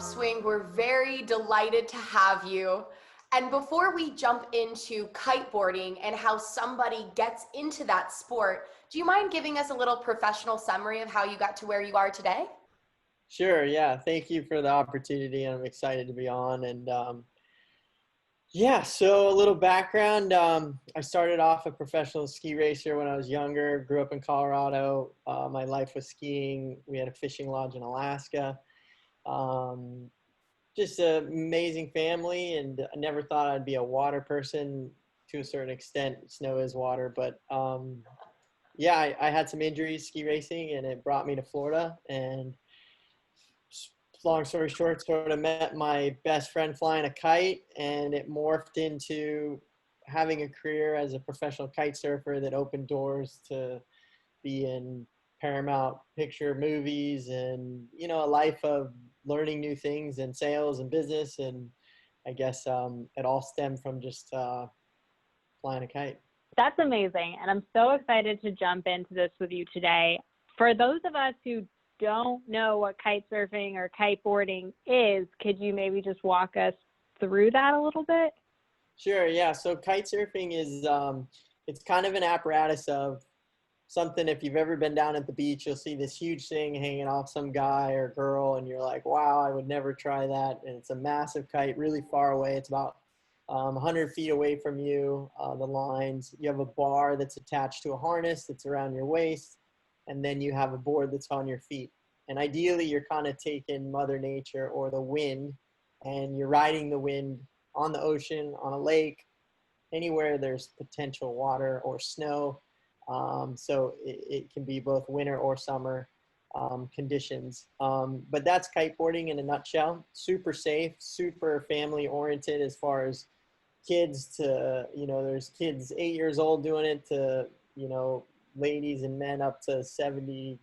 upswing. We're very delighted to have you. And before we jump into kiteboarding and how somebody gets into that sport, do you mind giving us a little professional summary of how you got to where you are today? Sure. Yeah. Thank you for the opportunity. I'm excited to be on. And yeah, so a little background. I started off a professional ski racer when I was younger, grew up in Colorado. My life was skiing. We had a fishing lodge in Alaska. Um, just an amazing family. And I never thought I'd be a water person to a certain extent. Snow is water. But yeah, I had some injuries ski racing, and it brought me to Florida. And long story short, sort of met my best friend flying a kite, and it morphed into having a career as a professional kite surfer that opened doors to be in Paramount picture movies and, you know, a life of learning new things and sales and business. And I guess it all stemmed from just flying a kite. That's amazing. And I'm so excited to jump into this with you today. For those of us who don't know what kite surfing or kiteboarding is, could you maybe just walk us through that a little bit? Sure. Yeah. So kite surfing is, it's kind of an apparatus of something. If you've ever been down at the beach, you'll see this huge thing hanging off some guy or girl, and you're like, wow, I would never try that. And it's a massive kite really far away. It's about 100 feet away from you, the lines. You have a bar that's attached to a harness that's around your waist, and then you have a board that's on your feet. And ideally, you're kind of taking Mother Nature or the wind, and you're riding the wind on the ocean, on a lake, anywhere there's potential water or snow. So it can be both winter or summer conditions. But that's kiteboarding in a nutshell. Super safe, super family oriented as far as kids to, you know, there's kids 8 years old doing it to, you know, ladies and men up to 78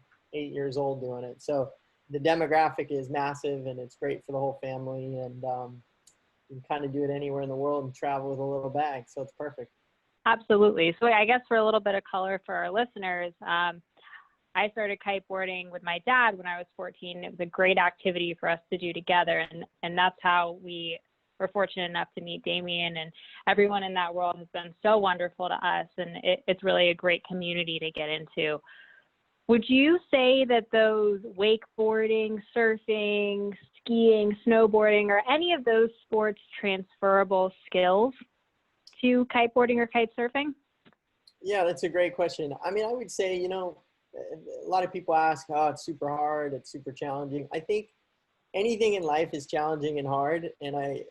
years old doing it. So the demographic is massive, and it's great for the whole family. And you can kind of do it anywhere in the world and travel with a little bag. So it's perfect. Absolutely. So I guess for a little bit of color for our listeners, I started kiteboarding with my dad when I was 14. It was a great activity for us to do together. And that's how we were fortunate enough to meet Damien, and everyone in that world has been so wonderful to us. And it's really a great community to get into. Would you say that those wakeboarding, surfing, skiing, snowboarding, or any of those sports transferable skills to kiteboarding or kite surfing? Yeah, that's a great question. I mean, I would say, you know, a lot of people ask, oh, it's super hard, it's super challenging. I think anything in life is challenging and hard. And I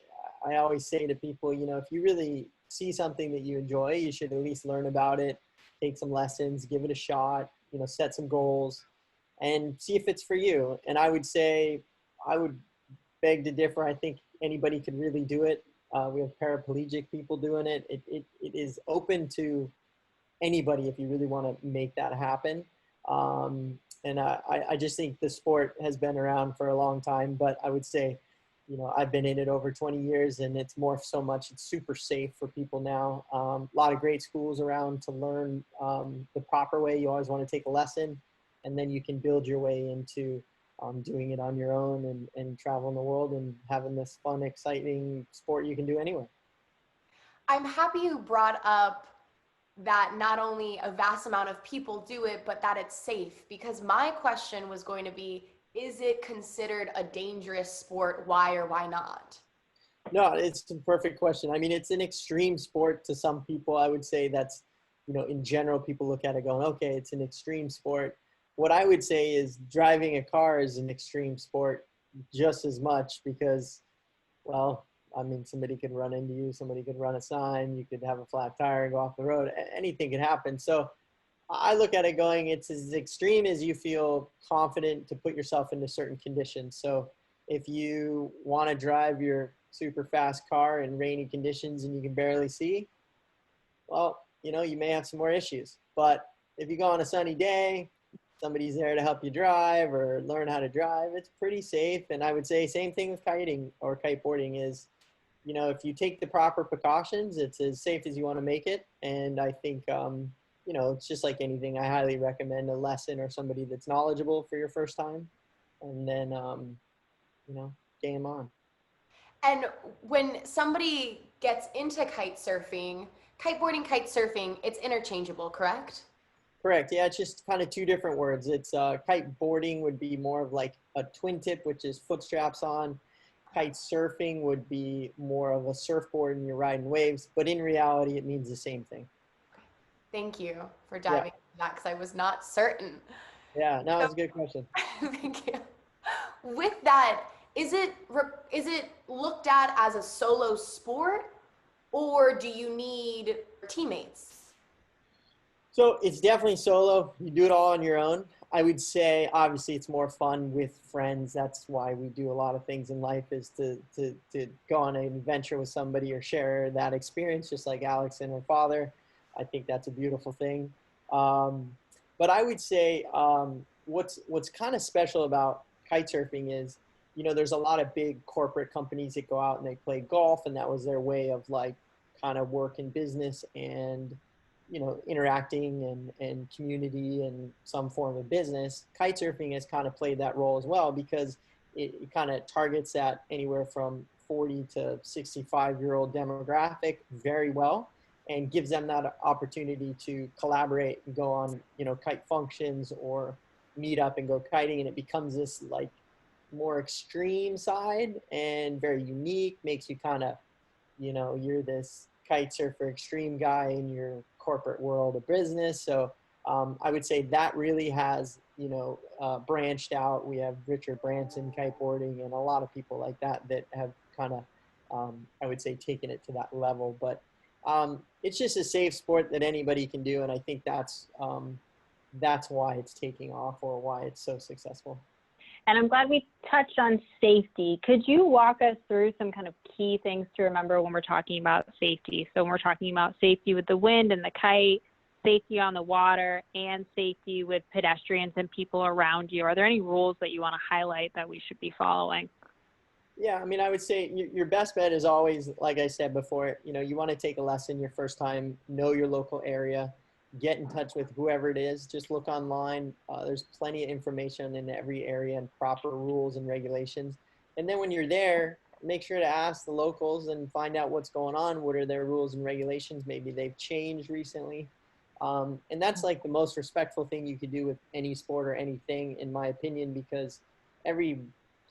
always say to people, you know, if you really see something that you enjoy, you should at least learn about it, take some lessons, give it a shot, you know, set some goals and see if it's for you. And I would say, I would beg to differ. I think anybody could really do it. We have paraplegic people doing it. It is open to anybody if you really want to make that happen. And I just think the sport has been around for a long time, but I would say, you know, I've been in it over 20 years, and it's morphed so much. It's super safe for people now. A lot of great schools around to learn the proper way. You always want to take a lesson, and then you can build your way into doing it on your own and traveling the world and having this fun, exciting sport you can do anywhere. I'm happy you brought up that not only a vast amount of people do it, but that it's safe. Because my question was going to be, is it considered a dangerous sport? Why or why not? No, it's a perfect question. I mean, it's an extreme sport to some people. I would say that's, you know, in general, people look at it going, okay, it's an extreme sport. What I would say is driving a car is an extreme sport just as much because, well, I mean, somebody could run into you, somebody could run a sign, you could have a flat tire and go off the road, anything could happen. So I look at it going, it's as extreme as you feel confident to put yourself into certain conditions. So if you want to drive your super fast car in rainy conditions and you can barely see, well, you know, you may have some more issues. But if you go on a sunny day, somebody's there to help you drive or learn how to drive, it's pretty safe. And I would say same thing with kiting or kiteboarding is, you know, if you take the proper precautions, it's as safe as you want to make it. And I think, you know, it's just like anything. I highly recommend a lesson or somebody that's knowledgeable for your first time. And then, you know, game on. And when somebody gets into kite surfing, kiteboarding, kite surfing, it's interchangeable, correct? Correct. Yeah, it's just kind of two different words. It's kiteboarding would be more of like a twin tip, which is foot straps on. Kite surfing would be more of a surfboard and you're riding waves, but in reality, it means the same thing. Thank you for Yeah. diving into that because I was not certain. Yeah, no, So, it's a good question. thank you. With that, is it looked at as a solo sport, or do you need teammates? So it's definitely solo. You do it all on your own. I would say, obviously, it's more fun with friends. That's why we do a lot of things in life, is to go on an adventure with somebody or share that experience, just like Alex and her father. I think that's a beautiful thing. But I would say what's kind of special about kite surfing is, you know, there's a lot of big corporate companies that go out and they play golf, and that was their way of like kind of work in business and, you know, interacting and community and some form of business. Kite surfing has kind of played that role as well, because it kind of targets that anywhere from 40 to 65-year-old demographic very well, and gives them that opportunity to collaborate and go on, you know, kite functions or meet up and go kiting. And it becomes this like more extreme side and very unique, makes you kind of, you know, you're this kite surfer extreme guy in your corporate world of business. So I would say that really has, you know, branched out. We have Richard Branson kiteboarding and a lot of people like that that have kind of, I would say, taken it to that level. But it's just a safe sport that anybody can do. And I think that's why it's taking off, or why it's so successful. And I'm glad we touched on safety. Could you walk us through some kind of key things to remember when we're talking about safety? So when we're talking about safety with the wind and the kite, safety on the water, and safety with pedestrians and people around you, are there any rules that you want to highlight that we should be following? Yeah, I mean, I would say your best bet is always, like I said before, you know, you want to take a lesson your first time, know your local area, get in touch with whoever it is. Just look online. There's plenty of information in every area and proper rules and regulations. And then when you're there, make sure to ask the locals and find out what's going on. What are their rules and regulations? Maybe they've changed recently. And that's like the most respectful thing you could do with any sport or anything, in my opinion, because every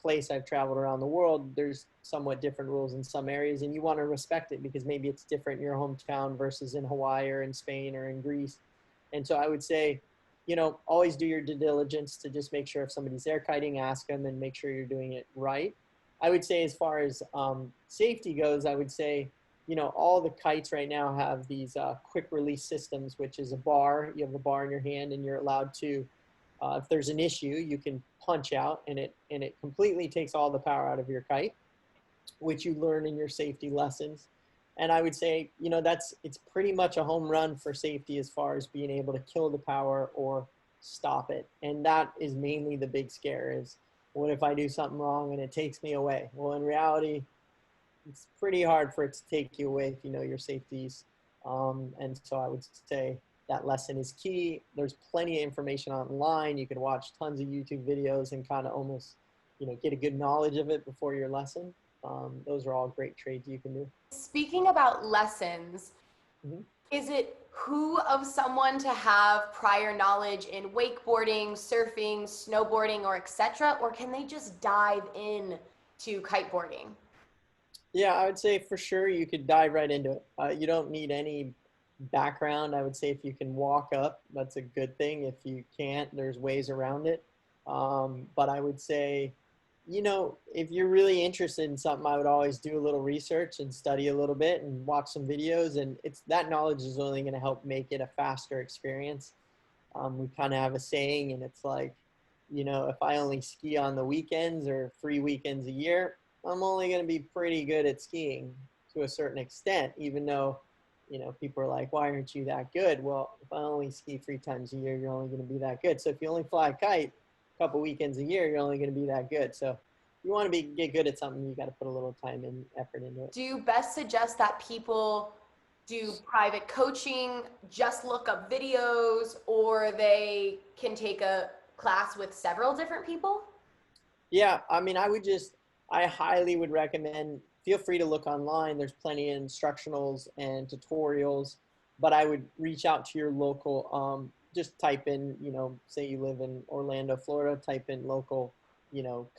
place I've traveled around the world, there's somewhat different rules in some areas, and you want to respect it because maybe it's different in your hometown versus in Hawaii or in Spain or in Greece. And so I would say, you know, always do your due diligence to just make sure if somebody's there kiting, ask them and make sure you're doing it right. I would say as far as safety goes, I would say, you know, all the kites right now have these quick release systems, which is a bar. You have a bar in your hand and you're allowed to, if there's an issue, you can punch out, and it completely takes all the power out of your kite, which you learn in your safety lessons. And I would say, you know, it's pretty much a home run for safety as far as being able to kill the power or stop it. And that is mainly the big scare is, what if I do something wrong and it takes me away? Well, in reality, it's pretty hard for it to take you away if you know your safeties. And so I would say that lesson is key. There's plenty of information online. You can watch tons of YouTube videos and kind of almost, you know, get a good knowledge of it before your lesson. Those are all great trades you can do. Speaking about lessons, is it who of someone to have prior knowledge in wakeboarding, surfing, snowboarding, or etc., or can they just dive in to kiteboarding? Yeah, I would say for sure you could dive right into it. You don't need any background. I would say if you can walk up, that's a good thing. If you can't, there's ways around it. But I would say, you know, if you're really interested in something, I would always do a little research and study a little bit and watch some videos. And it's that knowledge is only going to help make it a faster experience. We kind of have a saying, and it's like, you know, if I only ski on the weekends or 3 weekends a year, I'm only going to be pretty good at skiing to a certain extent, even though, you know, people are like, why aren't you that good? Well, if I only ski 3 times a year, you're only going to be that good. So if you only fly a kite a couple weekends a year, you're only going to be that good. So if you want to get good at something, you got to put a little time and effort into it. Do you best suggest that people do private coaching, just look up videos, or they can take a class with several different people? Yeah, I mean, I would just I highly would recommend, feel free to look online. There's plenty of instructionals and tutorials, but I would reach out to your local, just type in, say you live in Orlando, Florida, type in local,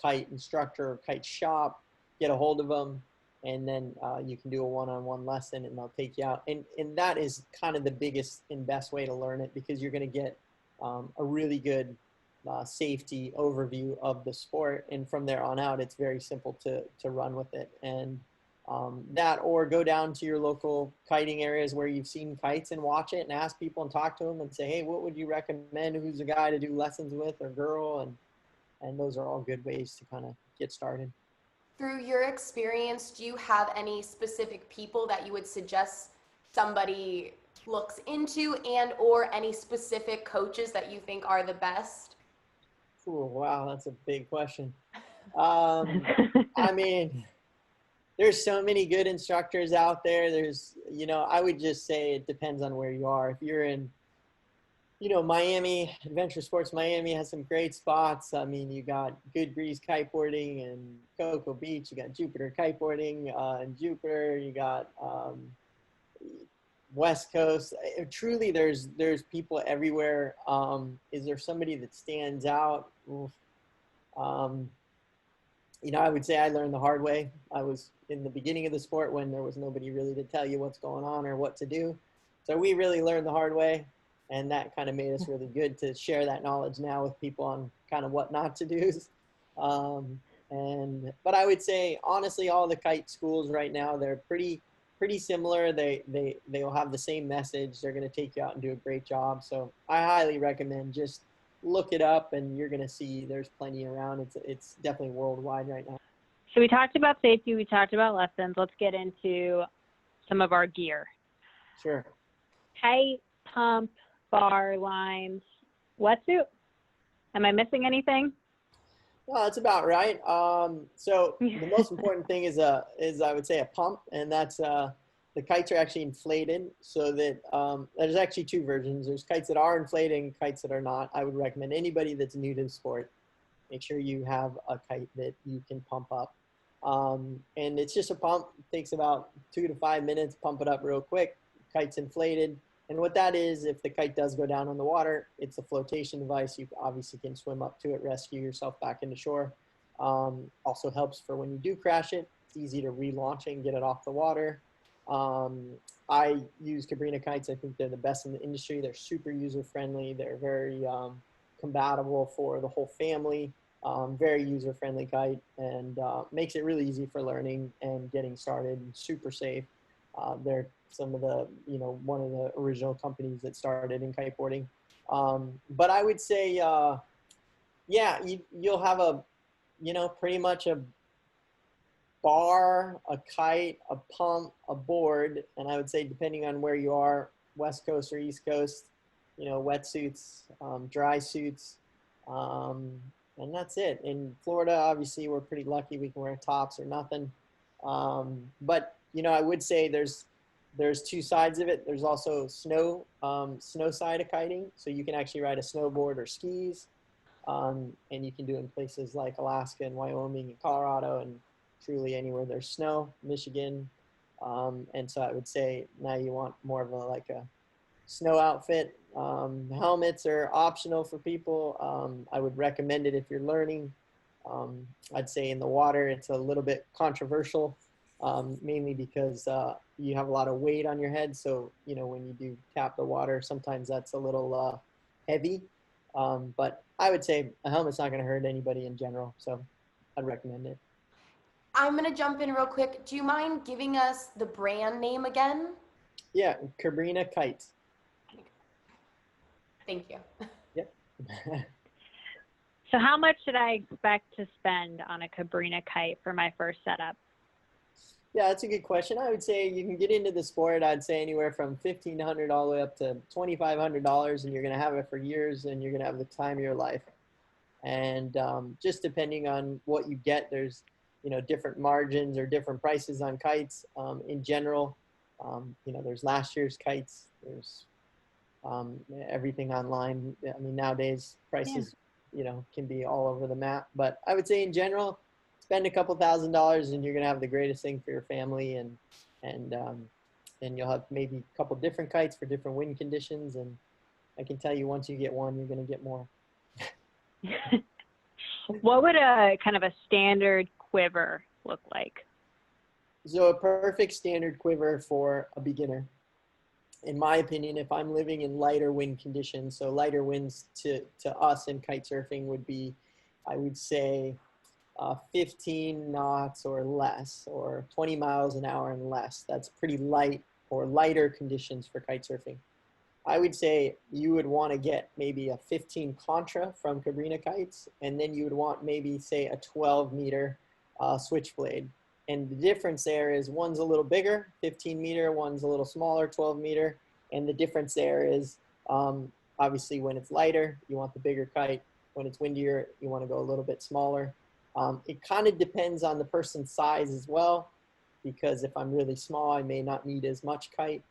kite instructor or kite shop, get a hold of them, and then you can do a one-on-one lesson and they'll take you out. And that is kind of the biggest and best way to learn it, because you're going to get a really good safety overview of the sport, and from there on out it's very simple to run with it. And that, or go down to your local kiting areas where you've seen kites and watch it and ask people and talk to them and say, hey, what would you recommend? Who's a guy to do lessons with, or girl? And those are all good ways to kind of get started. Through your experience, do you have any specific people that you would suggest somebody looks into, and or any specific coaches that you think are the best? Ooh, wow, that's a big question. I mean, there's so many good instructors out there. There's, I would just say it depends on where you are. If you're in, Miami, Adventure Sports Miami has some great spots. I mean, you got Good Breeze Kiteboarding and Cocoa Beach. You got Jupiter Kiteboarding and Jupiter. You got West Coast. Truly, there's people everywhere. Is there somebody that stands out? Oof. I would say I learned the hard way. I was in the beginning of the sport when there was nobody really to tell you what's going on or what to do. So we really learned the hard way, and that kind of made us really good to share that knowledge now with people on kind of what not to do. But I would say, honestly, all the kite schools right now, they're pretty similar. They'll have the same message. They're going to take you out and do a great job. So I highly recommend just look it up, and you're going to see there's plenty around. It's definitely worldwide right now. So we talked about safety, we talked about lessons. Let's get into some of our gear. Sure. Kite, pump, bar, lines, wetsuit. Am I missing anything? Well, that's about right. So the most important thing is I would say a pump, and that's the kites are actually inflated, so that there's actually two versions. There's kites that are inflated and kites that are not. I would recommend anybody that's new to the sport, make sure you have a kite that you can pump up. And it's just a pump. It takes about 2 to 5 minutes, pump it up real quick. Kite's inflated. And what that is, if the kite does go down on the water, it's a flotation device. You obviously can swim up to it, rescue yourself back into shore. Also helps for when you do crash it. It's easy to relaunch it and get it off the water. I use Cabrini kites. I think they're the best in the industry. They're super user-friendly. They're very compatible for the whole family. Very user-friendly kite, and makes it really easy for learning and getting started, and super safe. They're some of the, one of the original companies that started in kiteboarding. But I would say, yeah, you'll have a, pretty much a bar, a kite, a pump, a board, and I would say, depending on where you are, West Coast or East Coast, wetsuits, dry suits, and that's it. In Florida, obviously, we're pretty lucky. We can wear tops or nothing. But I would say there's two sides of it. There's also snow side of kiting, so you can actually ride a snowboard or skis, and you can do it in places like Alaska and Wyoming and Colorado and truly anywhere there's snow, Michigan. And so I would say now you want more of a snow outfit. Helmets are optional for people. I would recommend it if you're learning. I'd say in the water it's a little bit controversial, mainly because you have a lot of weight on your head. So, when you do tap the water, sometimes that's a little heavy. But I would say a helmet's not going to hurt anybody in general. So I'd recommend it. I'm going to jump in real quick. Do you mind giving us the brand name again? Yeah, Cabrini Kite. Thank you. Yep. So how much should I expect to spend on a Cabrini kite for my first setup? Yeah, that's a good question. I would say you can get into the sport, I'd say anywhere from $1,500 all the way up to $2,500, and you're going to have it for years, and you're going to have the time of your life. And just depending on what you get, there's, different margins or different prices on kites. In general, there's last year's kites, there's everything online. I mean, nowadays prices, can be all over the map, but I would say in general, spend a couple $1,000s and you're going to have the greatest thing for your family. And you'll have maybe a couple different kites for different wind conditions. And I can tell you, once you get one, you're going to get more. What would a kind of a standard quiver look like? So a perfect standard quiver for a beginner, in my opinion, if I'm living in lighter wind conditions, so lighter winds to us in kite surfing would be, I would say, 15 knots or less, or 20 miles an hour and less. That's pretty light or lighter conditions for kite surfing. I would say you would want to get maybe a 15 contra from Cabrina kites, and then you would want maybe, say, a 12-meter switchblade. And the difference there is one's a little bigger, 15-meter, one's a little smaller, 12-meter. And the difference there is obviously when it's lighter, you want the bigger kite. When it's windier, you want to go a little bit smaller. It kind of depends on the person's size as well, because if I'm really small, I may not need as much kite.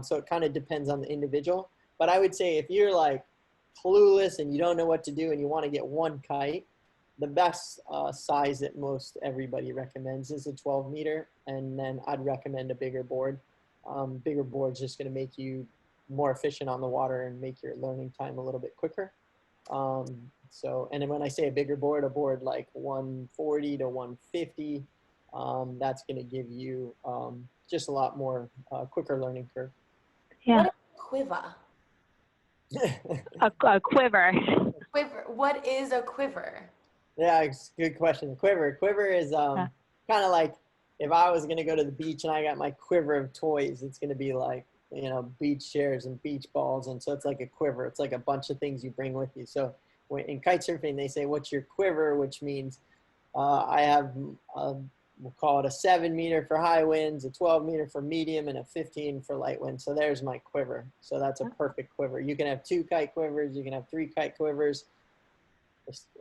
So it kind of depends on the individual. But I would say if you're like clueless and you don't know what to do and you want to get one kite, the best size that most everybody recommends is a 12-meter. And then I'd recommend a bigger board. Bigger board's just going to make you more efficient on the water and make your learning time a little bit quicker. And then when I say a bigger board, a board like 140 to 150, that's going to give you just a lot more quicker learning curve. Yeah. What is a quiver? A quiver. Quiver. What is a quiver? Yeah, it's a good question. Quiver is kind of like if I was going to go to the beach and I got my quiver of toys, it's going to be like, you know, beach chairs and beach balls. And so it's like a quiver. It's like a bunch of things you bring with you. So in kite surfing, they say, what's your quiver? Which means I have, we'll call it a 7-meter for high winds, a 12-meter for medium, and a 15 for light winds. So there's my quiver. So that's a perfect quiver. You can have 2 kite quivers. You can have 3 kite quivers.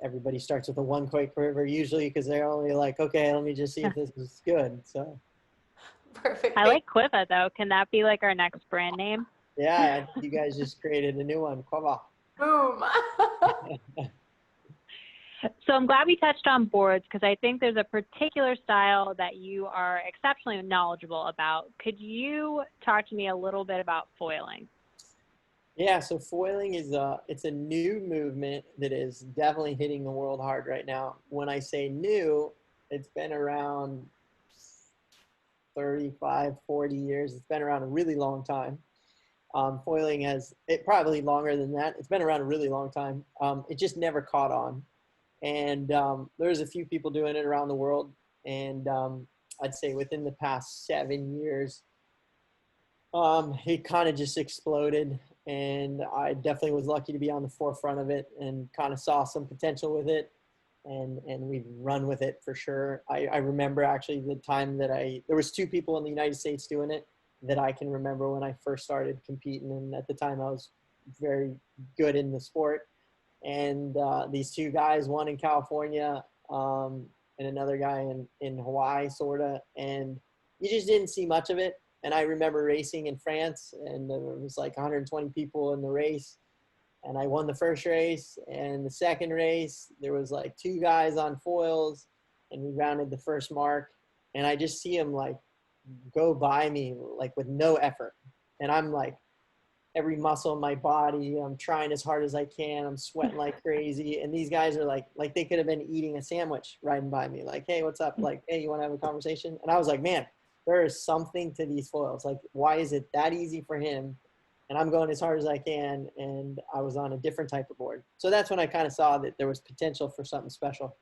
Everybody starts with a 1 kite quiver usually because they're only like, okay, let me just see if this is good. So Perfect. I like quiver though. Can that be like our next brand name? yeah, you guys just created a new one. Quiver. Boom. So I'm glad we touched on boards because I think there's a particular style that you are exceptionally knowledgeable about. Could you talk to me a little bit about foiling? Yeah, so foiling is it's a new movement that is definitely hitting the world hard right now. When I say new, it's been around 35, 40 years. It's been around a really long time. Foiling has, it probably longer than that. It's been around a really long time. It just never caught on. And there's a few people doing it around the world. And I'd say within the past 7 years, it kind of just exploded. And I definitely was lucky to be on the forefront of it and kind of saw some potential with it. And we've run with it for sure. I remember actually the time that there was 2 people in the United States doing it that I can remember when I first started competing. And at the time I was very good in the sport. And these 2 guys, one in California and another guy in Hawaii, sort of. And you just didn't see much of it. And I remember racing in France, and there was like 120 people in the race. And I won the first race. And the second race, there was like 2 guys on foils, and we rounded the first mark. And I just see them like go by me like with no effort. And I'm like, every muscle in my body, I'm trying as hard as I can. I'm sweating like crazy. And these guys are like they could have been eating a sandwich riding by me. Like, hey, what's up? Like, hey, you want to have a conversation? And I was like, man, there is something to these foils. Like, why is it that easy for him? And I'm going as hard as I can. And I was on a different type of board. So that's when I kind of saw that there was potential for something special.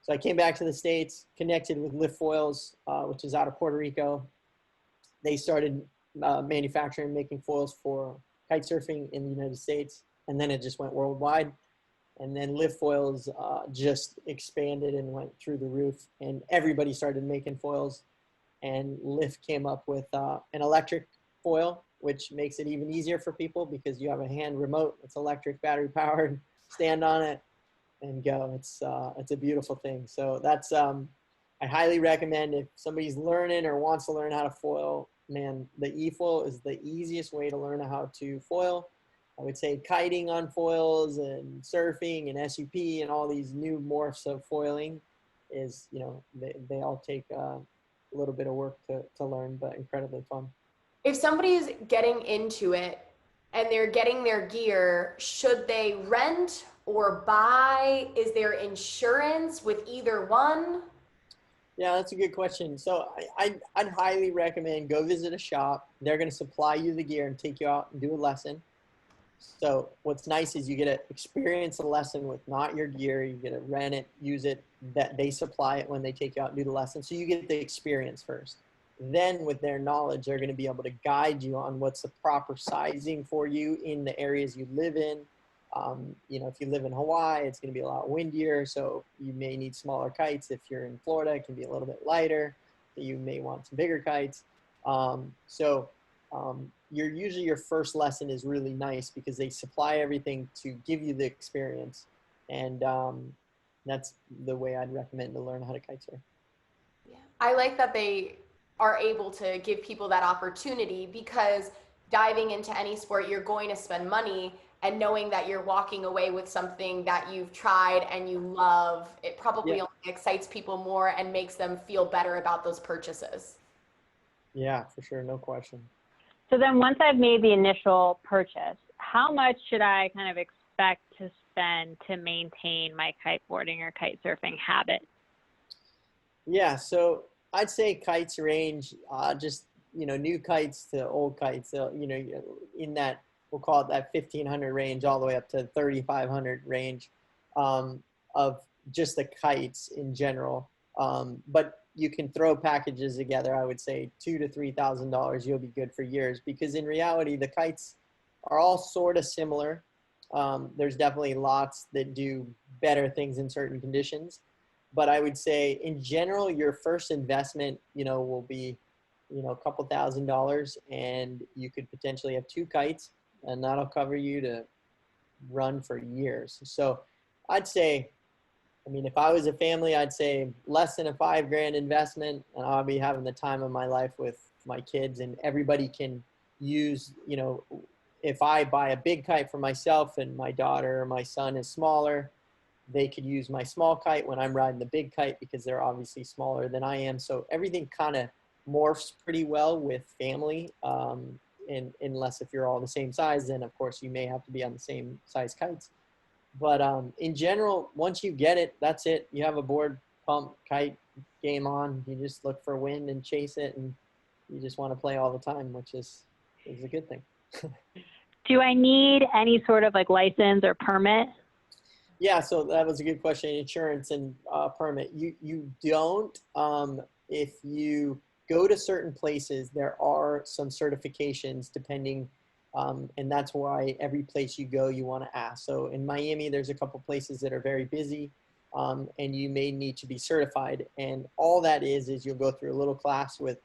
So I came back to the States, connected with Lift Foils, which is out of Puerto Rico. They started manufacturing, making foils for kite surfing in the United States. And then it just went worldwide. And then Lift Foils just expanded and went through the roof. And everybody started making foils. And Lift came up with an electric foil, which makes it even easier for people because you have a hand remote. It's electric, battery powered. Stand on it and go. It's a beautiful thing. So that's I highly recommend if somebody's learning or wants to learn how to foil. Man, the e-foil is the easiest way to learn how to foil. I would say kiting on foils and surfing and SUP and all these new morphs of foiling is, they all take a little bit of work to learn, but incredibly fun. If somebody's getting into it and they're getting their gear, should they rent or buy? Is there insurance with either one? Yeah, that's a good question. So I'd highly recommend go visit a shop. They're going to supply you the gear and take you out and do a lesson. So what's nice is you get to experience a lesson with not your gear. You get to rent it, use it, that they supply it when they take you out and do the lesson. So you get the experience first. Then with their knowledge, they're going to be able to guide you on what's the proper sizing for you in the areas you live in. If you live in Hawaii, it's going to be a lot windier, so you may need smaller kites. If you're in Florida, it can be a little bit lighter, so you may want some bigger kites. Usually your first lesson is really nice because they supply everything to give you the experience, and that's the way I'd recommend to learn how to kite surf. Yeah. I like that they are able to give people that opportunity, because diving into any sport, you're going to spend money, and knowing that you're walking away with something that you've tried and you love, it probably only excites people more and makes them feel better about those purchases. Yeah, for sure. No question. So then once I've made the initial purchase, how much should I kind of expect to spend to maintain my kiteboarding or kite surfing habit? Yeah, so I'd say kites range just, new kites to old kites, in that, we'll call it that 1,500 range all the way up to 3,500 range of just the kites in general. But you can throw packages together. I would say $2,000 to $3,000, you'll be good for years, because in reality, the kites are all sort of similar. There's definitely lots that do better things in certain conditions. But I would say in general, your first investment, will be, a couple $1,000, and you could potentially have 2 kites, and that'll cover you to run for years. So I'd say, if I was a family, I'd say less than a $5,000 investment, and I'll be having the time of my life with my kids, and everybody can use, if I buy a big kite for myself and my daughter or my son is smaller, they could use my small kite when I'm riding the big kite, because they're obviously smaller than I am. So everything kind of morphs pretty well with family. And unless if you're all the same size, then of course you may have to be on the same size kites. But in general, once you get it, that's it. You have a board, pump, kite, game on. You just look for wind and chase it, and you just want to play all the time, which is a good thing. Do I need any sort of license or permit? Yeah, so that was a good question. Insurance and permit. You don't. If you go to certain places, there are some certifications depending, and that's why every place you go, you want to ask. So in Miami, there's a couple places that are very busy, and you may need to be certified. And all that is you'll go through a little class with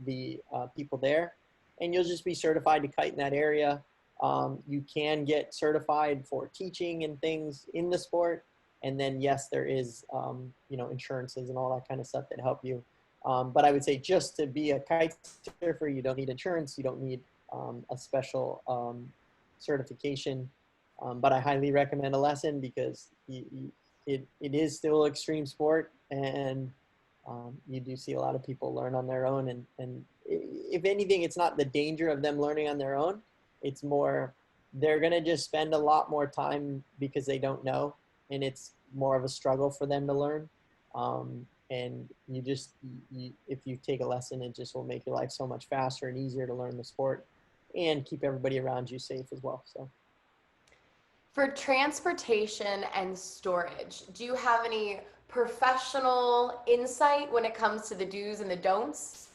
the people there, and you'll just be certified to kite in that area. You can get certified for teaching and things in the sport. And then, yes, there is, insurances and all that kind of stuff that help you. But I would say just to be a kite surfer, you don't need insurance. You don't need a special certification. But I highly recommend a lesson, because it is still extreme sport. And you do see a lot of people learn on their own. And if anything, it's not the danger of them learning on their own. It's more, they're going to just spend a lot more time because they don't know. And it's more of a struggle for them to learn. And if you take a lesson, it just will make your life so much faster and easier to learn the sport and keep everybody around you safe as well. So, for transportation and storage, do you have any professional insight when it comes to the do's and the don'ts?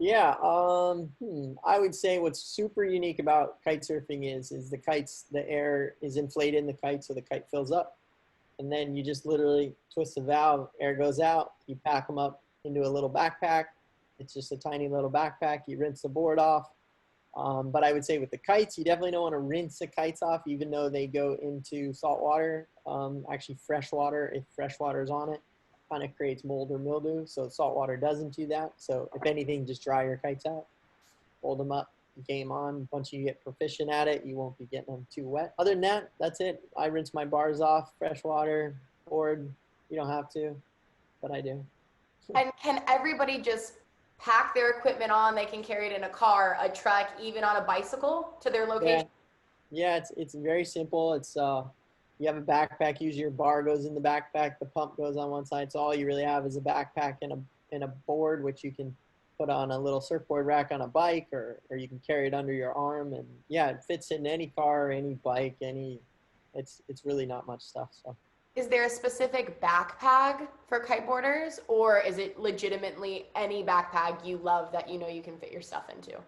Yeah, I would say what's super unique about kite surfing is the kites, the air is inflated in the kite, so the kite fills up. And then you just literally twist the valve, air goes out, you pack them up into a little backpack. It's just a tiny little backpack. You rinse the board off. But I would say with the kites, you definitely don't want to rinse the kites off, even though they go into salt water. Actually, fresh water, if fresh water is on it, kind of creates mold or mildew. So salt water doesn't do that. So if anything, just dry your kites out, hold them up, game on. Once you get proficient at it, you won't be getting them too wet. Other than that, that's it. I rinse my bars off, fresh water, board. You don't have to. but I do. And can everybody just pack their equipment on? They can carry it in a car, a truck, even on a bicycle to their Yeah, location? yeah, it's very simple. It's you have a backpack, usually your bar goes in the backpack, the pump goes on one side. So all you really have is a backpack and a board, which you can put on a little surfboard rack on a bike, or you can carry it under your arm. And yeah, it fits in any car, any bike, it's really not much stuff. So Is there a specific backpack for kiteboarders, or is it legitimately any backpack you love that you know you can fit your stuff into?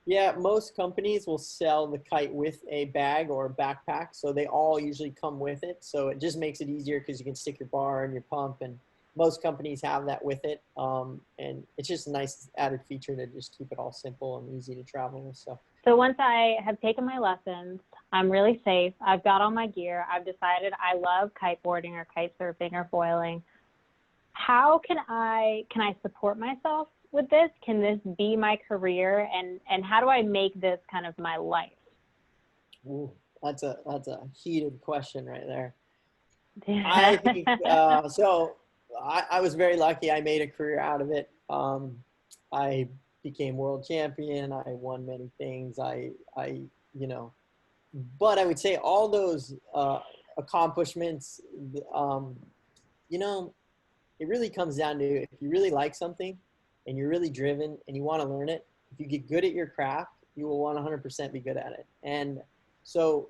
yeah, most companies will sell the kite with a bag or a backpack. So they all usually come with it. So it just makes it easier because you can stick your bar and your pump, and most companies have that with it. And it's just a nice added feature to just keep it all simple and easy to travel with. So So once I have taken my lessons, I'm really safe. I've got all my gear. I've decided I love kiteboarding or kite surfing or foiling. How can I support myself with this? Can this be my career? And how do I make this kind of my life? ooh, that's a heated question right there. I think so. I was very lucky. I made a career out of it. I became world champion. I won many things. You know, but I would say all those accomplishments, um, you know, it really comes down to if you really like something and you're really driven and you want to learn it, if you get good at your craft, you will 100% be good at it. And so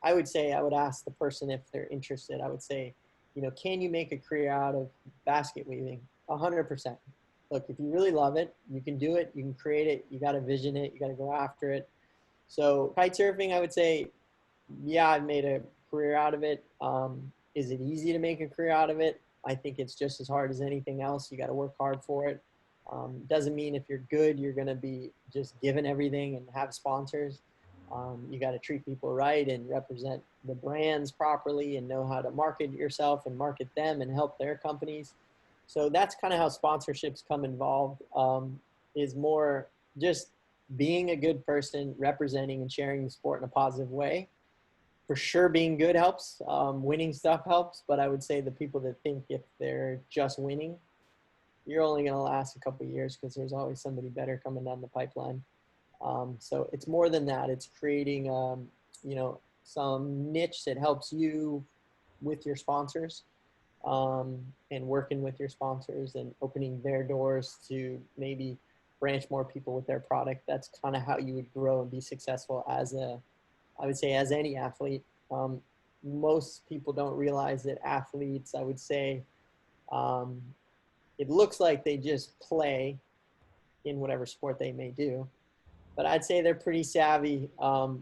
I would say, I would ask the person if they're interested, I would say, you know, can you make a career out of basket weaving? 100%. Look, if you really love it, you can do it, you can create it, you got to vision it, you got to go after it. So kite surfing, I would say, yeah, I've made a career out of it. Is it easy to make a career out of it? I think it's just as hard as anything else. You got to work hard for it. Doesn't mean if you're good, you're going to be just given everything and have sponsors. You got to treat people right and represent the brands properly and know how to market yourself and market them and help their companies. So that's kind of how sponsorships come involved, is more just being a good person, representing and sharing the sport in a positive way. For sure, being good helps. Winning stuff helps, but I would say the people that think if they're just winning, you're only going to last a couple of years because there's always somebody better coming down the pipeline. So it's more than that. It's creating, you know, some niche that helps you with your sponsors, and working with your sponsors and opening their doors to maybe branch more people with their product. That's kind of how you would grow and be successful as I would say, as any athlete. Most people don't realize that athletes, I would say, um, it looks like they just play in whatever sport they may do, but I'd say they're pretty savvy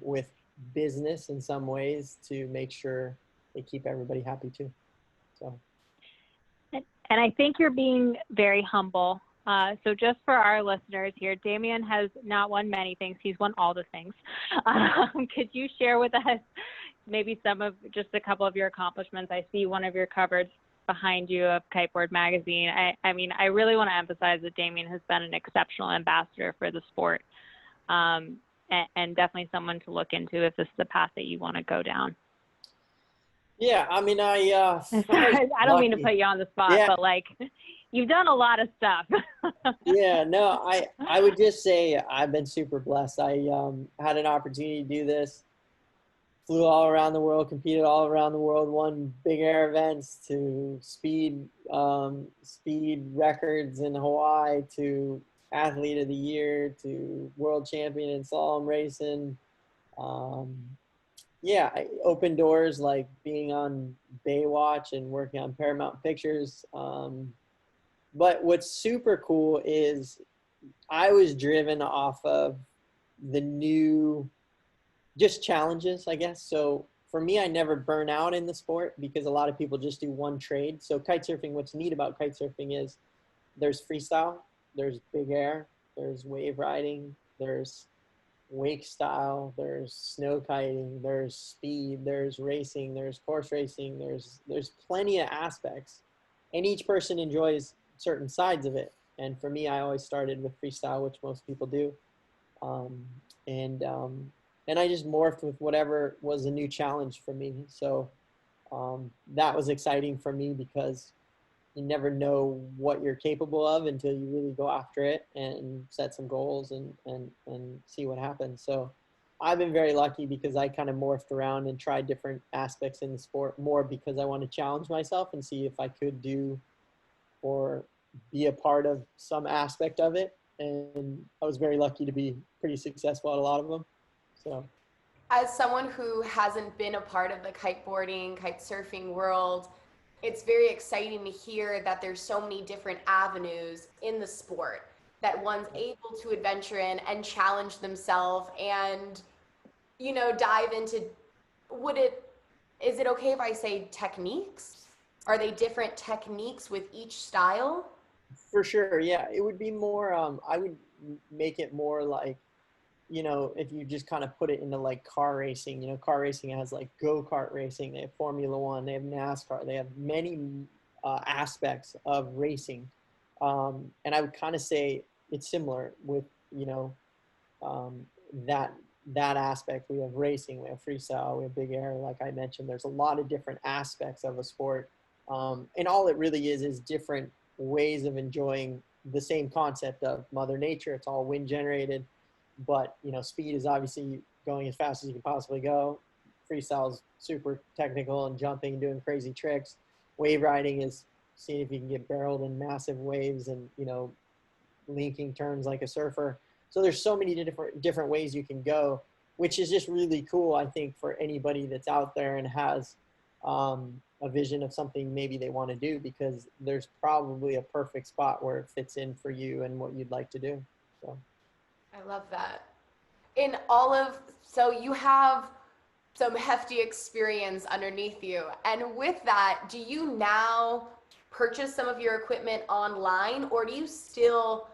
with business in some ways to make sure they keep everybody happy too. So. And I think you're being very humble. So just for our listeners here, Damien has not won many things. He's won all the things. Could you share with us maybe just a couple of your accomplishments? I see one of your covers behind you of Kiteboard magazine. I mean, I really want to emphasize that Damien has been an exceptional ambassador for the sport, and definitely someone to look into if this is the path that you want to go down. Yeah, I mean, I don't mean to put you on the spot, yeah. but like, you've done a lot of stuff. Yeah, no, I would just say I've been super blessed. I had an opportunity to do this, flew all around the world, competed all around the world, won big air events, to speed records in Hawaii, to athlete of the year, to world champion in slalom racing. Yeah, I opened doors like being on Baywatch and working on Paramount Pictures. But what's super cool is I was driven off of the new, just challenges, I guess. So for me, I never burn out in the sport because a lot of people just do one trade. So kite surfing, what's neat about kite surfing is there's freestyle, there's big air, there's wave riding, there's wake style, there's snow kiting, there's speed, there's racing, there's course racing, there's plenty of aspects, and each person enjoys certain sides of it. And for me, I always started with freestyle, which most people do, um, and I just morphed with whatever was a new challenge for me. So that was exciting for me because you never know what you're capable of until you really go after it and set some goals and see what happens. So I've been very lucky because I kind of morphed around and tried different aspects in the sport more because I want to challenge myself and see if I could do or be a part of some aspect of it. And I was very lucky to be pretty successful at a lot of them. So As someone who hasn't been a part of the kiteboarding, kite surfing world, it's very exciting to hear that there's so many different avenues in the sport that one's able to adventure in and challenge themselves and, you know, dive into. Is it okay if I say techniques? Are they different techniques with each style? for sure, yeah, it would be more, I would make it more like, you know, if you just kind of put it into like car racing, you know, car racing has like go-kart racing, they have Formula One, they have NASCAR, they have many aspects of racing. And I would kind of say it's similar with, you know, um, that that aspect. We have racing, we have freestyle, we have big air. Like I mentioned, there's a lot of different aspects of a sport, and all it really is different ways of enjoying the same concept of Mother Nature. It's all wind generated, but you know, speed is obviously going as fast as you can possibly go. Freestyle is super technical and jumping and doing crazy tricks. Wave riding is seeing if you can get barreled in massive waves and, you know, linking turns like a surfer. So there's so many different ways you can go, which is just really cool, I think, for anybody that's out there and has a vision of something maybe they want to do, because there's probably a perfect spot where it fits in for you and what you'd like to do. So I love that. So you have some hefty experience underneath you. And with that, do you now purchase some of your equipment online, or do you still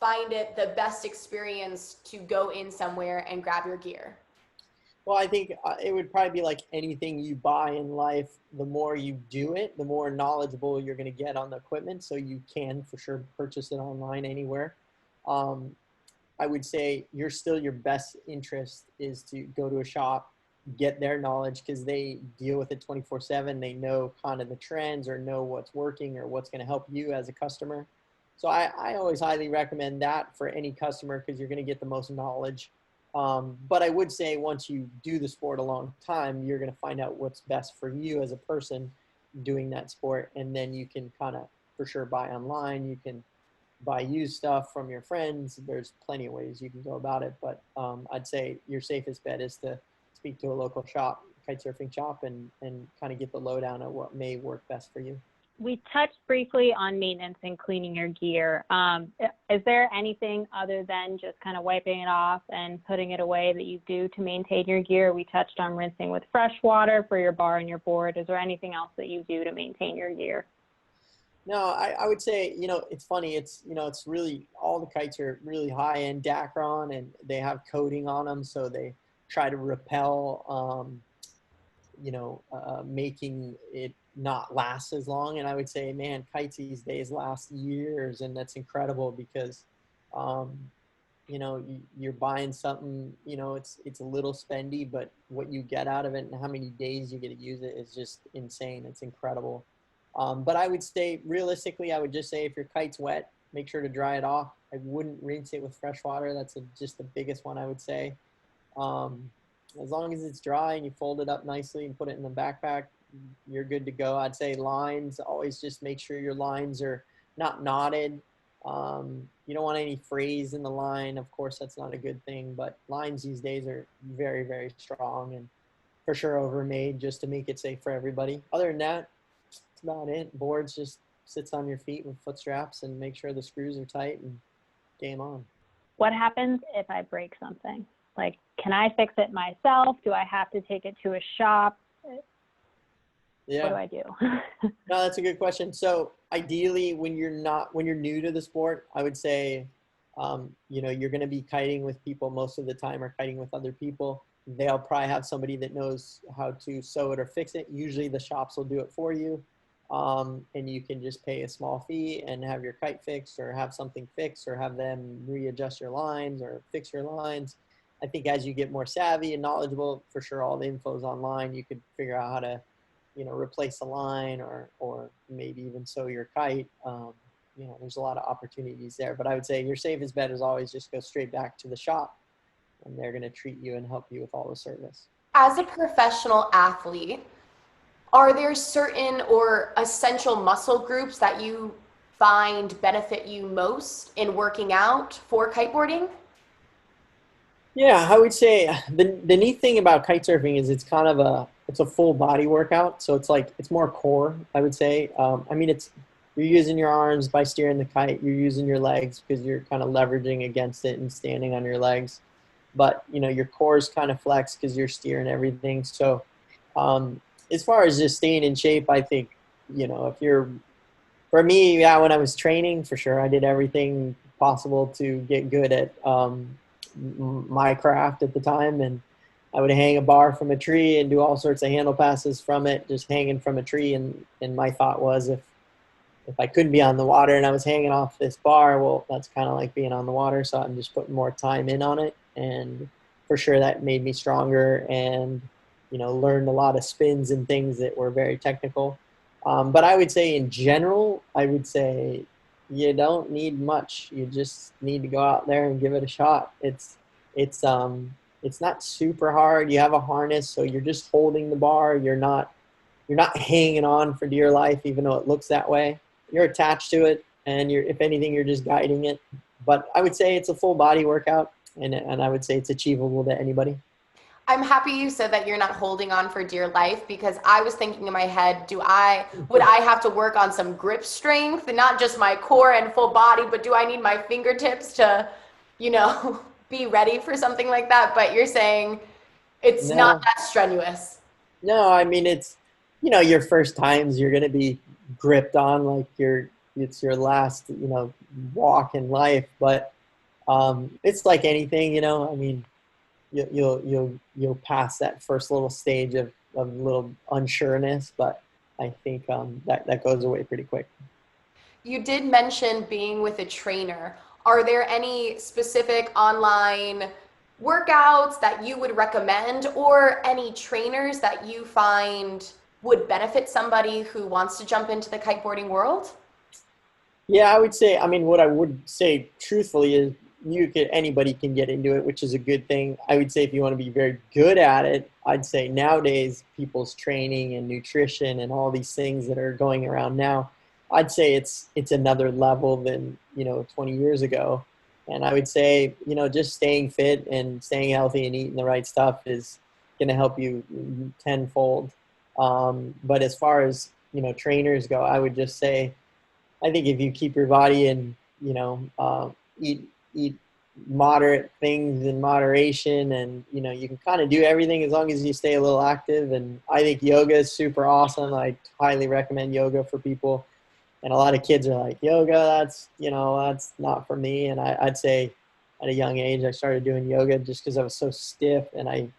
find it the best experience to go in somewhere and grab your gear? well, I think it would probably be like anything you buy in life. The more you do it, the more knowledgeable you're going to get on the equipment. So you can for sure purchase it online anywhere. Um, I would say your best interest is to go to a shop, get their knowledge, because they deal with it 24/7. They know kind of the trends or know what's working or what's going to help you as a customer. So I always highly recommend that for any customer because you're going to get the most knowledge. But I would say once you do the sport a long time, you're going to find out what's best for you as a person doing that sport. And then you can kind of for sure buy online. You can buy used stuff from your friends. There's plenty of ways you can go about it. But I'd say your safest bet is to speak to a local shop, kite surfing shop, and kind of get the lowdown of what may work best for you. We touched briefly on maintenance and cleaning your gear. Is there anything other than just kind of wiping it off and putting it away that you do to maintain your gear? We touched on rinsing with fresh water for your bar and your board. Is there anything else that you do to maintain your gear? No, I would say, you know, it's funny. It's, you know, it's really, all the kites are really high end Dacron and they have coating on them. So they try to repel, making it not last as long. And I would say, man, kites these days last years. And that's incredible because, you're buying something, you know, it's a little spendy, but what you get out of it and how many days you get to use it is just insane. It's incredible. But I would say, realistically, I would just say if your kite's wet, make sure to dry it off. I wouldn't rinse it with fresh water. That's just the biggest one, I would say. As long as it's dry and you fold it up nicely and put it in the backpack, you're good to go. I'd say lines, always just make sure your lines are not knotted. You don't want any frays in the line. Of course, that's not a good thing, but lines these days are very, very strong and for sure overmade just to make it safe for everybody. Other than that, that's about it. Boards just sits on your feet with foot straps and make sure the screws are tight and game on. What happens if I break something? Like, can I fix it myself? Do I have to take it to a shop? Yeah. What do I do? No, that's a good question. So ideally, when you're new to the sport, I would say, you're going to be kiting with people most of the time or kiting with other people. They'll probably have somebody that knows how to sew it or fix it. Usually the shops will do it for you. And you can just pay a small fee and have your kite fixed or have something fixed or have them readjust your lines or fix your lines. I think as you get more savvy and knowledgeable, for sure all the info is online. You could figure out how to replace a line or maybe even sew your kite. There's a lot of opportunities there, but I would say your safest bet is always just go straight back to the shop, and they're going to treat you and help you with all the service. As a professional athlete, are there certain or essential muscle groups that you find benefit you most in working out for kiteboarding? Yeah, I would say the neat thing about kite surfing is it's kind of it's a full body workout. So it's more core, I would say. You're using your arms by steering the kite. You're using your legs because you're kind of leveraging against it and standing on your legs. But, your core is kind of flexed because you're steering everything. So as far as just staying in shape, I think, for me, yeah, when I was training, for sure, I did everything possible to get good at my craft at the time, and I would hang a bar from a tree and do all sorts of handle passes from it, just hanging from a tree. And my thought was, if I couldn't be on the water and I was hanging off this bar, well, that's kind of like being on the water. So I'm just putting more time in on it, and for sure that made me stronger and learned a lot of spins and things that were very technical. But I would say in general, I would say you don't need much. You just need to go out there and give it a shot. It's not super hard. You have a harness, so you're just holding the bar. You're not hanging on for dear life, even though it looks that way. You're attached to it, and if anything, you're just guiding it. But I would say it's a full body workout, and I would say it's achievable to anybody. I'm happy you said that you're not holding on for dear life, because I was thinking in my head, would I have to work on some grip strength, and not just my core and full body, but do I need my fingertips to, be ready for something like that? But you're saying it's not that strenuous. No, I mean, it's, your first times you're going to be gripped on like it's your last, walk in life. But it's like anything, I mean, you'll pass that first little stage of little unsureness, but I think that goes away pretty quick. You did mention being with a trainer. Are there any specific online workouts that you would recommend, or any trainers that you find would benefit somebody who wants to jump into the kiteboarding world? Yeah, I would say, what I would say truthfully is anybody can get into it, which is a good thing. I would say if you want to be very good at it, I'd say nowadays people's training and nutrition and all these things that are going around now, I'd say it's another level than 20 years ago. And I would say just staying fit and staying healthy and eating the right stuff is going to help you tenfold. But as far as trainers go, I would just say I think if you keep your body in eat moderate things in moderation, and you can kind of do everything as long as you stay a little active. And I think yoga is super awesome. I highly recommend yoga for people, and a lot of kids are like, yoga, that's not for me. And I'd say at a young age I started doing yoga just because I was so stiff, and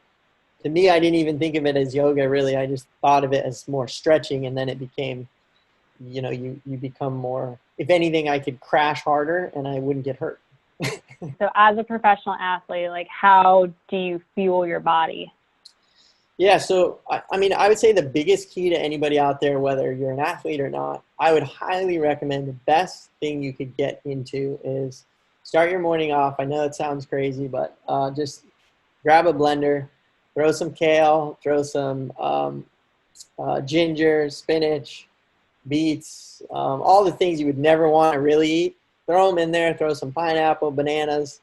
to me I didn't even think of it as yoga really. I just thought of it as more stretching, and then it became you become more, if anything, I could crash harder and I wouldn't get hurt. So as a professional athlete, like, how do you fuel your body? Yeah, so I would say the biggest key to anybody out there, whether you're an athlete or not, I would highly recommend the best thing you could get into is start your morning off. I know it sounds crazy, but just grab a blender, throw some kale, throw some ginger, spinach, beets, all the things you would never want to really eat. Throw them in there, throw some pineapple, bananas,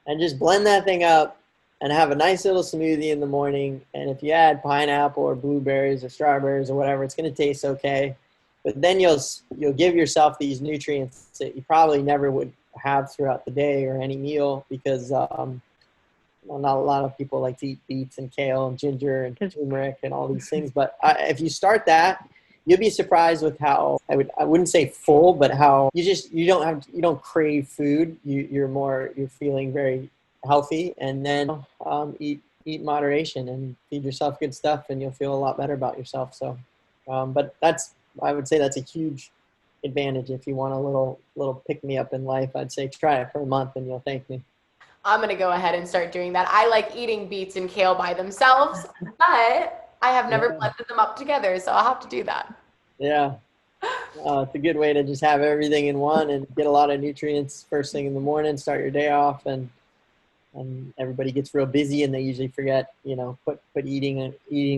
and just blend that thing up and have a nice little smoothie in the morning. And if you add pineapple or blueberries or strawberries or whatever, it's going to taste okay. But then you'll give yourself these nutrients that you probably never would have throughout the day or any meal, because not a lot of people like to eat beets and kale and ginger and turmeric and all these things. But if you start that, you'll be surprised with how I wouldn't say full, but how you don't crave food. You're feeling very healthy, and then eat moderation and feed yourself good stuff, and you'll feel a lot better about yourself. So, but I would say that's a huge advantage. If you want a little pick me up in life, I'd say try it for a month and you'll thank me. I'm going to go ahead and start doing that. I like eating beets and kale by themselves, but I have never Yeah. blended them up together, so I'll have to do that. Yeah. It's a good way to just have everything in one and get a lot of nutrients first thing in the morning, start your day off, and everybody gets real busy and they usually forget, put eating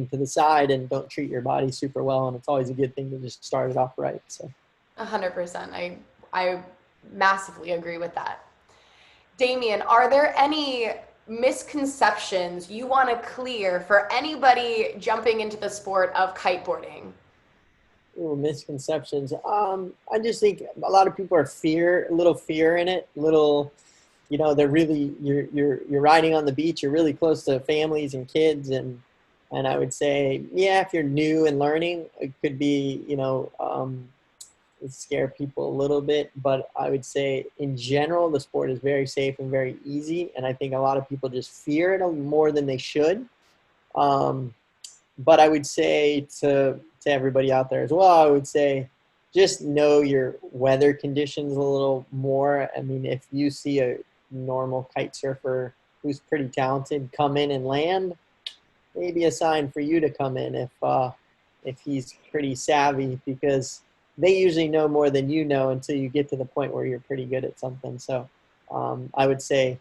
to the side and don't treat your body super well. And it's always a good thing to just start it off right. So 100%. I massively agree with that. Damien, are there any misconceptions you want to clear for anybody jumping into the sport of kiteboarding? Ooh, misconceptions. I just think a lot of people are a little fear in it, they're really, you're riding on the beach, you're really close to families and kids, and I would say, yeah, if you're new and learning, it could be, it scare people a little bit, but I would say in general, the sport is very safe and very easy, and I think a lot of people just fear it more than they should. But I would say to everybody out there as well, I would say just know your weather conditions a little more. I mean, if you see a normal kite surfer who's pretty talented come in and land, maybe a sign for you to come in if he's pretty savvy, because they usually know more than you know until you get to the point where you're pretty good at something. So I would say,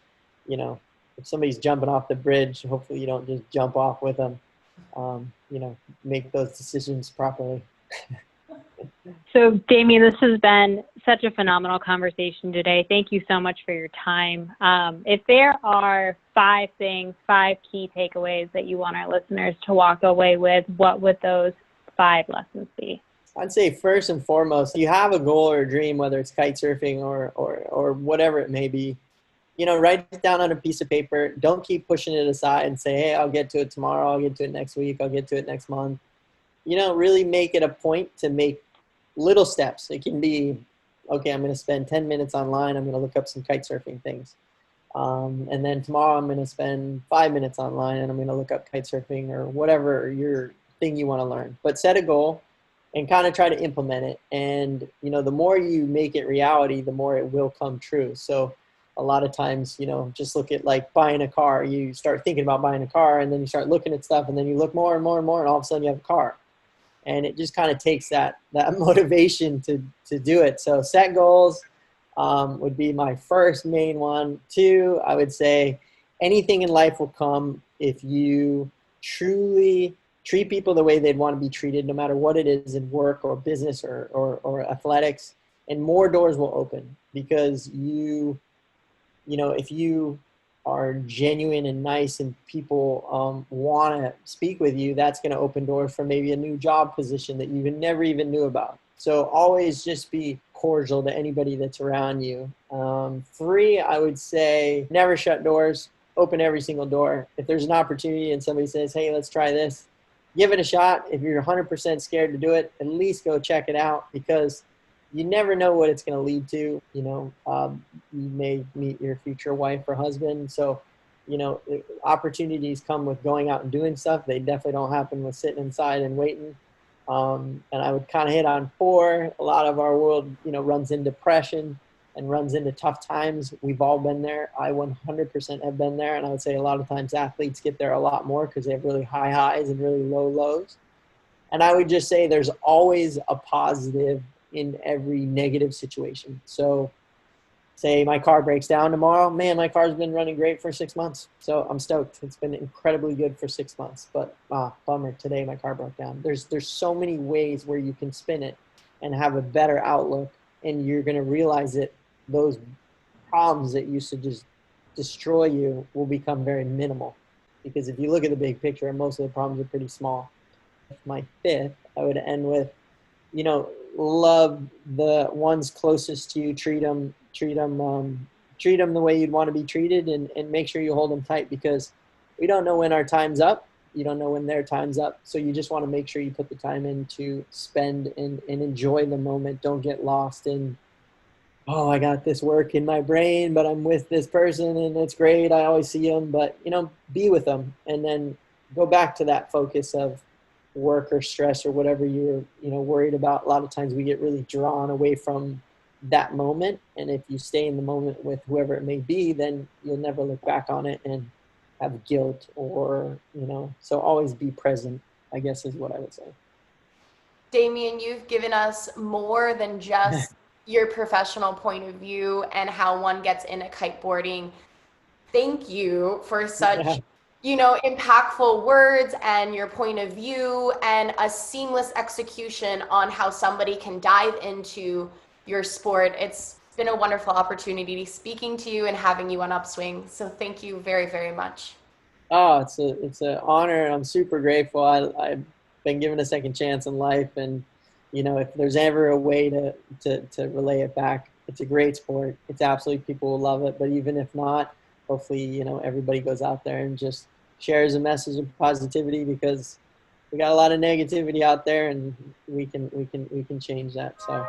if somebody's jumping off the bridge, hopefully you don't just jump off with them. Make those decisions properly. So, Damien, this has been such a phenomenal conversation today. Thank you so much for your time. If there are 5 key takeaways that you want our listeners to walk away with, what would those 5 lessons be? I'd say first and foremost, you have a goal or a dream, whether it's kite surfing or whatever it may be. Write it down on a piece of paper. Don't keep pushing it aside and say, hey, I'll get to it tomorrow. I'll get to it next week. I'll get to it next month. Really make it a point to make little steps. It can be, okay, I'm going to spend 10 minutes online. I'm going to look up some kite surfing things. And then tomorrow I'm going to spend 5 minutes online and I'm going to look up kite surfing or whatever your thing you want to learn. But set a goal and kind of try to implement it. And, the more you make it reality, the more it will come true. So a lot of times, just look at like buying a car. You start thinking about buying a car and then you start looking at stuff and then you look more and more and more and all of a sudden you have a car. And it just kind of takes that motivation to do it. So set goals would be my first main one. 2, I would say anything in life will come if you truly treat people the way they'd want to be treated, no matter what it is in work or business or athletics, and more doors will open because if you are genuine and nice and people want to speak with you, that's going to open doors for maybe a new job position that you never even knew about. So always just be cordial to anybody that's around you. 3, I would say never shut doors, open every single door. If there's an opportunity and somebody says, hey, let's try this, give it a shot. If you're 100% scared to do it, at least go check it out, because you never know what it's going to lead to. You may meet your future wife or husband. So, opportunities come with going out and doing stuff. They definitely don't happen with sitting inside and waiting. And I would kind of hit on 4. A lot of our world, runs into depression and runs into tough times. We've all been there. I 100% have been there. And I would say a lot of times athletes get there a lot more because they have really high highs and really low lows. And I would just say there's always a positive in every negative situation. So say my car breaks down tomorrow, man, my car's been running great for 6 months. So I'm stoked. It's been incredibly good for 6 months, but bummer, today my car broke down. There's so many ways where you can spin it and have a better outlook, and you're going to realize that those problems that used to just destroy you will become very minimal, because if you look at the big picture, most of the problems are pretty small. My 5th, I would end with, love the ones closest to you, treat them the way you'd want to be treated, and make sure you hold them tight, because we don't know when our time's up. You don't know when their time's up. So you just want to make sure you put the time in to spend and enjoy the moment. Don't get lost in, oh, I got this work in my brain, but I'm with this person and it's great. I always see them, but be with them, and then go back to that focus of work or stress or whatever you're worried about. A lot of times we get really drawn away from that moment, and if you stay in the moment with whoever it may be, then you'll never look back on it and have guilt or so always be present. I guess is what I would say. Damien, you've given us more than just your professional point of view and how one gets into kiteboarding. Thank you for such, impactful words and your point of view and a seamless execution on how somebody can dive into your sport. It's been a wonderful opportunity speaking to you and having you on Upswing. So thank you very, very much. Oh, it's an honor, and I'm super grateful. I've been given a second chance in life, and if there's ever a way to relay it back, it's a great sport. It's absolutely, people will love it. But even if not, hopefully everybody goes out there and just shares a message of positivity, because we got a lot of negativity out there, and we can change that. So